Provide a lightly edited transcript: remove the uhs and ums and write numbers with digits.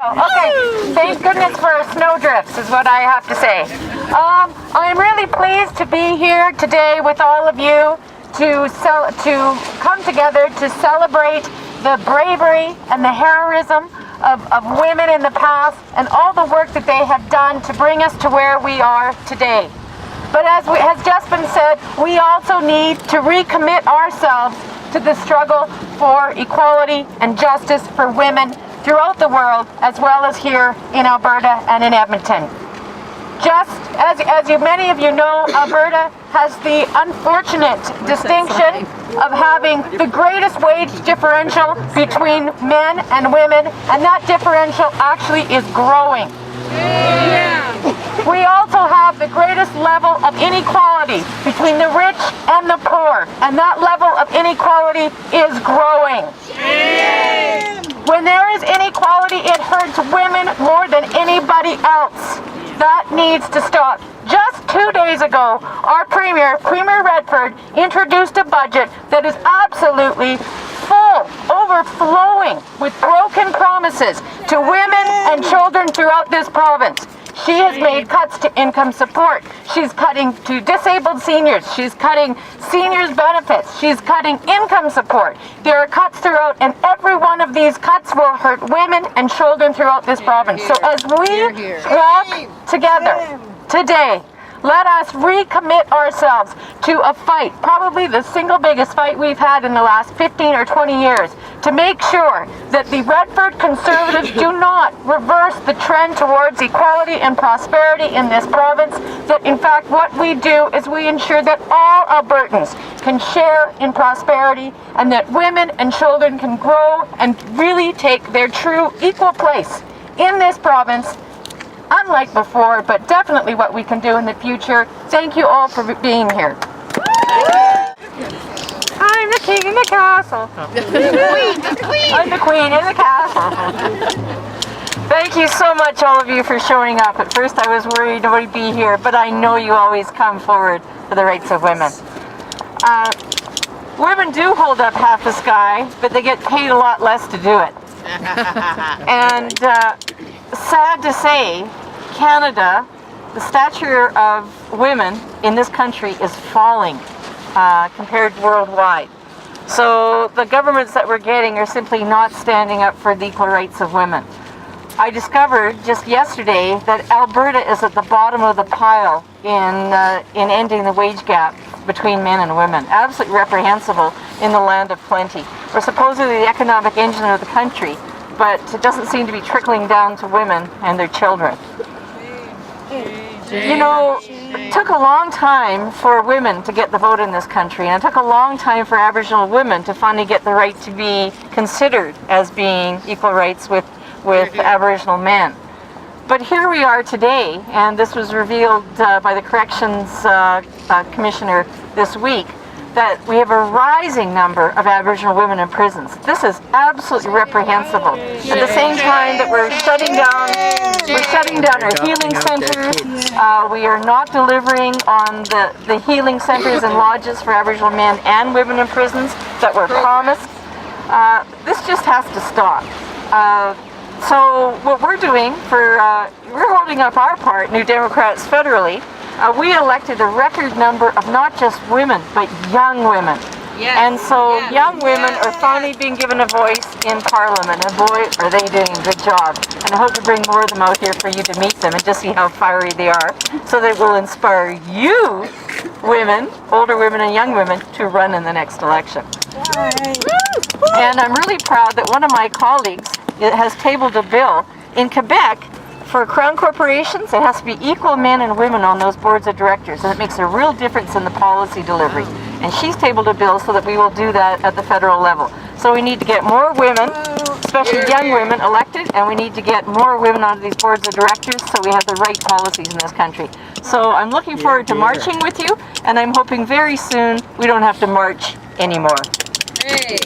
Okay, thank goodness for snow drifts is what I have to say. I'm really pleased to be here today with all of you to come together to celebrate the bravery and the heroism of women in the past and all the work that they have done to bring us to where we are today. But as has just been said, we also need to recommit ourselves to the struggle for equality and justice for women throughout the world, as well as here in Alberta and in Edmonton. Just as many of you know, Alberta has the unfortunate distinction of having the greatest wage differential between men and women, and that differential actually is growing. Yeah. We also have the greatest level of inequality between the rich and the poor, and that level of inequality is growing. Yeah. When there is inequality, it hurts women more than anybody else. That needs to stop. Just 2 days ago, our Premier Redford, introduced a budget that is absolutely full, overflowing with broken promises to women and children throughout this province. She has made cuts to income support. She's cutting to disabled seniors. She's cutting seniors' benefits. She's cutting income support. There are cuts throughout, and every one of these cuts will hurt women and children throughout this province. So as we walk together today, let us recommit ourselves to a fight, probably the single biggest fight we've had in the last 15 or 20 years, to make sure that the Redford Conservatives do not reverse the trend towards equality and prosperity in this province, that in fact what we do is we ensure that all Albertans can share in prosperity and that women and children can grow and really take their true equal place in this province, unlike before, but definitely what we can do in the future. Thank you all for being here. I'm the king in the castle. I'm the queen in the castle. Thank you so much, all of you, for showing up. At first I was worried nobody'd be here, but I know you always come forward for the rights of women. Women do hold up half the sky, but they get paid a lot less to do it. And sad to say, Canada, the stature of women in this country is falling compared worldwide. So the governments that we're getting are simply not standing up for the equal rights of women. I discovered just yesterday that Alberta is at the bottom of the pile in ending the wage gap between men and women. Absolutely reprehensible in the land of plenty. We're supposedly the economic engine of the country, but it doesn't seem to be trickling down to women and their children. You know, it took a long time for women to get the vote in this country, and it took a long time for Aboriginal women to finally get the right to be considered as being equal rights with Aboriginal men. But here we are today, and this was revealed by the Corrections Commissioner this week, that we have a rising number of Aboriginal women in prisons. This is absolutely reprehensible. At the same time that we're shutting down our healing centers, we are not delivering on the healing centers and lodges for Aboriginal men and women in prisons that were promised. This just has to stop. So what we're doing we're holding up our part, New Democrats federally. We elected a record number of not just women, but young women. Yes. And so young women are finally being given a voice in Parliament, and boy, are they doing a good job. And I hope to bring more of them out here for you to meet them and just see how fiery they are, so that will inspire you, women, older women and young women, to run in the next election. And I'm really proud that one of my colleagues has tabled a bill in Quebec. For Crown corporations, it has to be equal men and women on those boards of directors, and it makes a real difference in the policy delivery. And she's tabled a bill so that we will do that at the federal level. So we need to get more women, especially young women, elected, and we need to get more women onto these boards of directors so we have the right policies in this country. So I'm looking forward to marching with you, and I'm hoping very soon we don't have to march anymore. Hey.